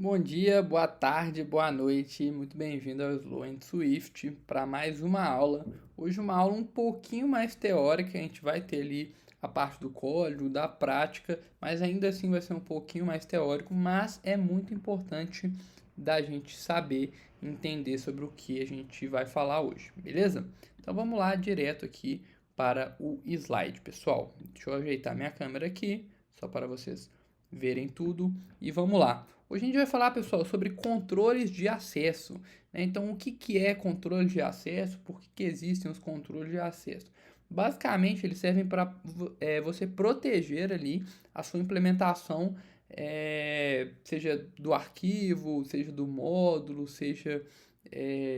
Bom dia, boa tarde, boa noite, muito bem-vindo ao Slow and Swift para mais uma aula. Hoje uma aula um pouquinho mais teórica, a gente vai ter ali a parte do código, da prática, mas ainda assim vai ser um pouquinho mais teórico, mas é muito importante da gente saber entender sobre o que a gente vai falar hoje, beleza? Então vamos lá direto aqui para o slide, pessoal. Deixa eu ajeitar minha câmera aqui, só para vocês verem tudo e vamos lá. Hoje a gente vai falar, pessoal, sobre controles de acesso, né? Então, o que é controle de acesso? Por que existem os controles de acesso? Basicamente, eles servem para você proteger ali a sua implementação, seja do arquivo, seja do módulo, seja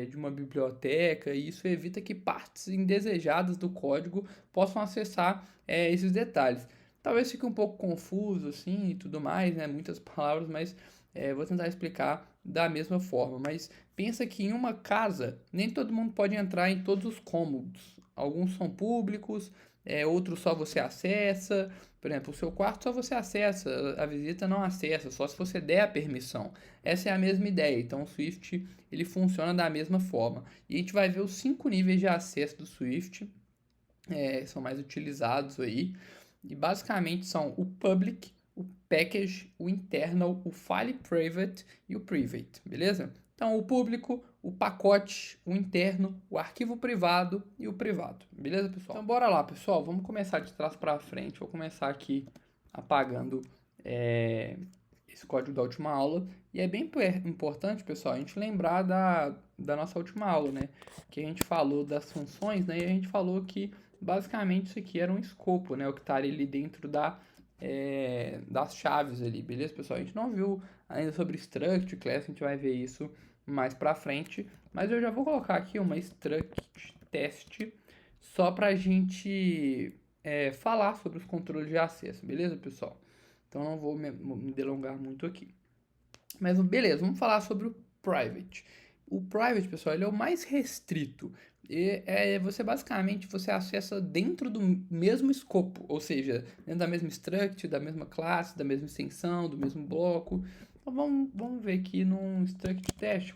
de uma biblioteca, e isso evita que partes indesejadas do código possam acessar esses detalhes. Talvez fique um pouco confuso assim e tudo mais, né? Muitas palavras, mas vou tentar explicar da mesma forma. Mas pensa que em uma casa, nem todo mundo pode entrar em todos os cômodos. Alguns são públicos, outros só você acessa. Por exemplo, o seu quarto só você acessa, a visita não acessa, só se você der a permissão. Essa é a mesma ideia. Então, o Swift ele funciona da mesma forma. E a gente vai ver os 5 níveis de acesso do Swift, são mais utilizados aí. E basicamente são o public, o package, o internal, o file private e o private, beleza? Então, o público, o pacote, o interno, o arquivo privado e o privado, beleza, pessoal? Então, bora lá, pessoal. Vamos começar de trás para frente. Vou começar aqui apagando esse código da última aula. E é bem importante, pessoal, a gente lembrar da nossa última aula, né? Que a gente falou das funções, né? E a gente falou que basicamente isso aqui era um escopo, né? O que estaria ali dentro das chaves ali, beleza, pessoal? A gente não viu ainda sobre struct class, a gente vai ver isso mais pra frente, mas eu já vou colocar aqui uma struct test só pra gente falar sobre os controles de acesso, beleza, pessoal? Então não vou me delongar muito aqui. Mas beleza, vamos falar sobre o private. O private, pessoal, ele é o mais restrito. E você basicamente você acessa dentro do mesmo escopo, ou seja, dentro da mesma struct, da mesma classe, da mesma extensão, do mesmo bloco. Então vamos ver aqui num struct test,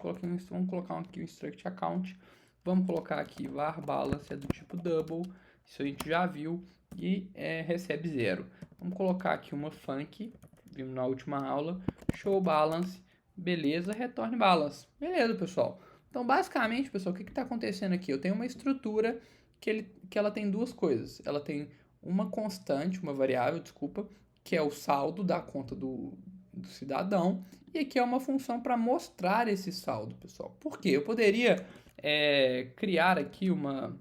vamos colocar aqui um struct account, vamos colocar aqui var balance é do tipo double, isso a gente já viu, e recebe 0. Vamos colocar aqui uma func, vimos na última aula, show balance, beleza, retorne balance. Beleza, pessoal. Então, basicamente, pessoal, o que está acontecendo aqui? Eu tenho uma estrutura que ela tem duas coisas. Ela tem uma constante, uma variável, desculpa, que é o saldo da conta do cidadão, e aqui é uma função para mostrar esse saldo, pessoal. Por quê? Eu poderia criar aqui uma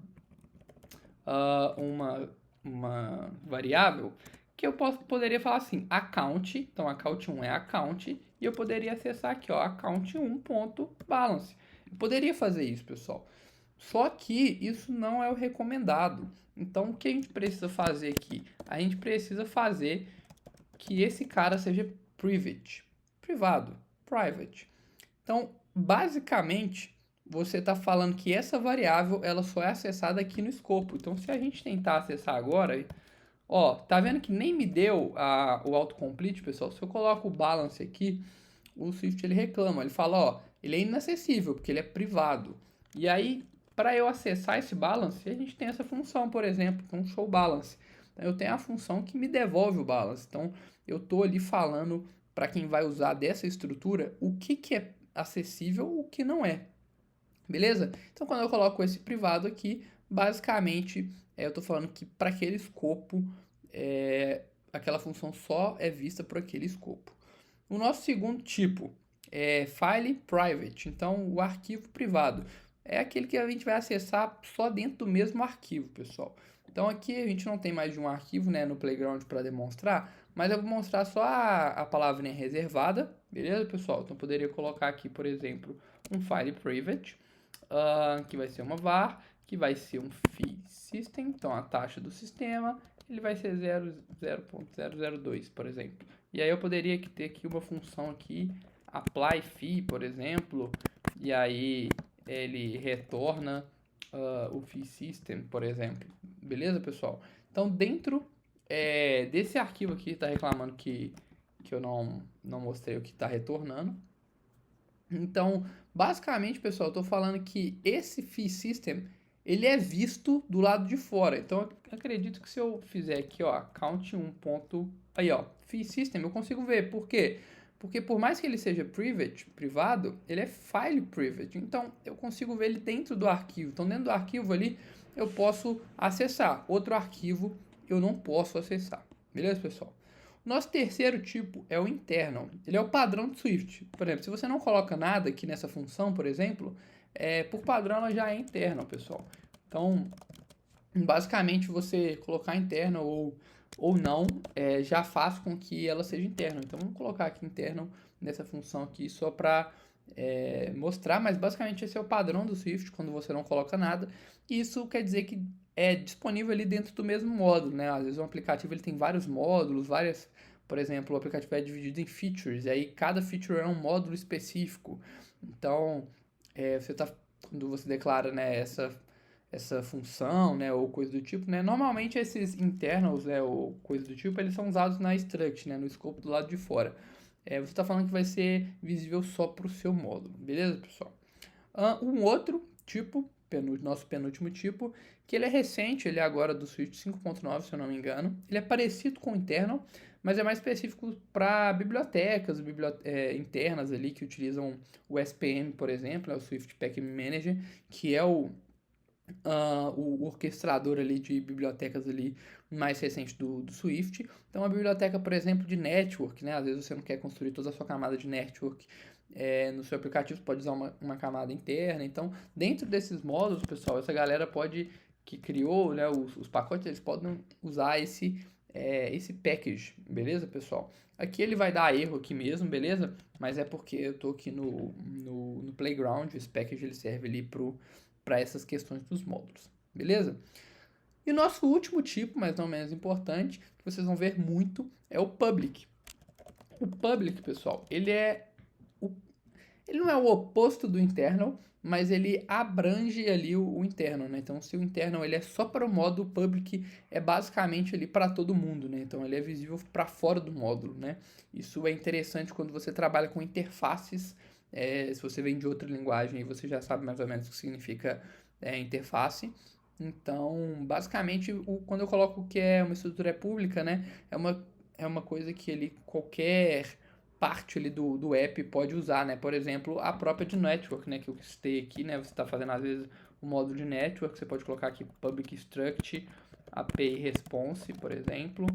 variável que eu poderia falar assim, account, então account 1 é account, e eu poderia acessar aqui, ó, account1.balance. Eu poderia fazer isso, pessoal. Só que isso não é o recomendado. Então, o que a gente precisa fazer aqui? A gente precisa fazer que esse cara seja privado, private. Então, basicamente, você está falando que essa variável ela só é acessada aqui no escopo. Então, se a gente tentar acessar agora, ó, tá vendo que nem me deu o autocomplete, pessoal? Se eu coloco o balance aqui, o Swift ele reclama. Ele fala, ó, ele é inacessível porque ele é privado. E aí, para eu acessar esse balance, a gente tem essa função, por exemplo, que é um show balance. Então, eu tenho a função que me devolve o balance. Então, eu tô ali falando para quem vai usar dessa estrutura o que é acessível, o que não é. Beleza? Então, quando eu coloco esse privado aqui, basicamente eu estou falando que para aquele escopo, aquela função só é vista por aquele escopo. O nosso segundo tipo é file private, então o arquivo privado. É aquele que a gente vai acessar só dentro do mesmo arquivo, pessoal. Então aqui a gente não tem mais de um arquivo, né, no Playground para demonstrar, mas eu vou mostrar só a palavrinha reservada, beleza, pessoal? Então poderia colocar aqui, por exemplo, um file private, que vai ser uma var, que vai ser um fee system, então a taxa do sistema, ele vai ser 0.002, por exemplo. E aí eu poderia ter aqui uma função aqui, apply fee, por exemplo, e aí ele retorna o fee system, por exemplo. Beleza, pessoal? Então, dentro desse arquivo aqui, está reclamando que eu não mostrei o que está retornando. Então, basicamente, pessoal, eu estou falando que esse fee system, ele é visto do lado de fora. Então, eu acredito que se eu fizer aqui, ó, count 1 ponto, aí, ó, fee system, eu consigo ver. Por quê? Porque por mais que ele seja privado, ele é file private. Então, eu consigo ver ele dentro do arquivo. Então, dentro do arquivo ali, eu posso acessar. Outro arquivo, eu não posso acessar. Beleza, pessoal? Nosso terceiro tipo é o internal. Ele é o padrão do Swift. Por exemplo, se você não coloca nada aqui nessa função, por exemplo, por padrão ela já é internal, pessoal. Então, basicamente, você colocar internal ou não, já faz com que ela seja internal. Então, vamos colocar aqui internal nessa função aqui só para mostrar, mas basicamente esse é o padrão do Swift quando você não coloca nada. Isso quer dizer que é disponível ali dentro do mesmo módulo, né? Às vezes um aplicativo ele tem vários módulos, por exemplo, o aplicativo é dividido em features, e aí cada feature é um módulo específico. Então, quando você declara, né, essa função, né, ou coisa do tipo, né, normalmente esses internals, né, ou coisa do tipo, eles são usados na struct, né, no escopo do lado de fora. Você está falando que vai ser visível só para o seu módulo, beleza, pessoal? Um outro tipo, nosso penúltimo tipo, que ele é recente, ele é agora do Swift 5.9, se eu não me engano. Ele é parecido com o internal, mas é mais específico para bibliotecas internas ali que utilizam o SPM, por exemplo, o Swift Package Manager, que é o orquestrador ali de bibliotecas ali mais recente do Swift. Então, a biblioteca, por exemplo, de network, né? Às vezes você não quer construir toda a sua camada de network no seu aplicativo, você pode usar uma camada interna. Então, dentro desses módulos, pessoal, essa galera que criou, né, os pacotes, eles podem usar esse package, beleza, pessoal? Aqui ele vai dar erro aqui mesmo, beleza? Mas é porque eu tô aqui no Playground, esse package ele serve ali para essas questões dos módulos, beleza? E o nosso último tipo, mas não menos importante, que vocês vão ver muito, é o public. O public, pessoal, ele não é o oposto do internal, mas ele abrange ali o internal, né? Então, se o internal ele é só para o módulo, o public é basicamente ali para todo mundo, né? Então, ele é visível para fora do módulo, né? Isso é interessante quando você trabalha com interfaces. Se você vem de outra linguagem, aí você já sabe mais ou menos o que significa interface. Então, basicamente, quando eu coloco que é uma estrutura pública, né? É uma coisa que ele qualquer parte ali do app pode usar, né? Por exemplo, a própria de network, né? Que eu citei aqui, né? Você está fazendo às vezes o módulo de network, você pode colocar aqui public struct API response, por exemplo.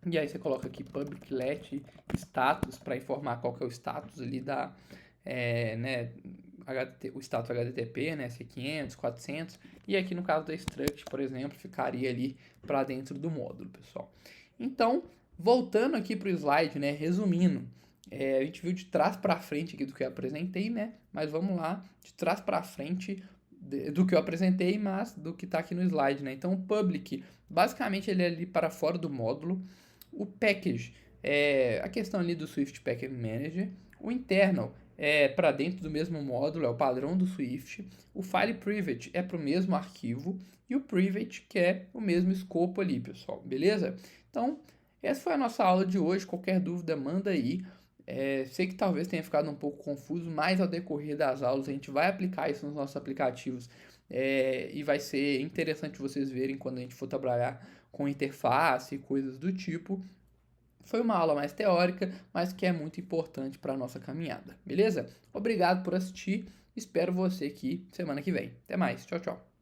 E aí você coloca aqui public let status para informar qual que é o status ali né, o status HTTP, né, C500, 400. E aqui no caso da struct, por exemplo, ficaria ali para dentro do módulo, pessoal. Então, voltando aqui para o slide, né, resumindo, a gente viu de trás para frente aqui do que eu apresentei, né, mas vamos lá, de trás para frente do que eu apresentei, mas do que está aqui no slide, né. Então, o public, basicamente ele é ali para fora do módulo. O package é a questão ali do Swift Package Manager. O internal é para dentro do mesmo módulo, é o padrão do Swift. O file private é para o mesmo arquivo. E o private, que é o mesmo escopo ali, pessoal. Beleza? Então, essa foi a nossa aula de hoje. Qualquer dúvida, manda aí. Sei que talvez tenha ficado um pouco confuso, mas ao decorrer das aulas a gente vai aplicar isso nos nossos aplicativos e vai ser interessante vocês verem quando a gente for trabalhar com interface e coisas do tipo. Foi uma aula mais teórica, mas que é muito importante para a nossa caminhada, beleza? Obrigado por assistir, espero você aqui semana que vem. Até mais, tchau, tchau.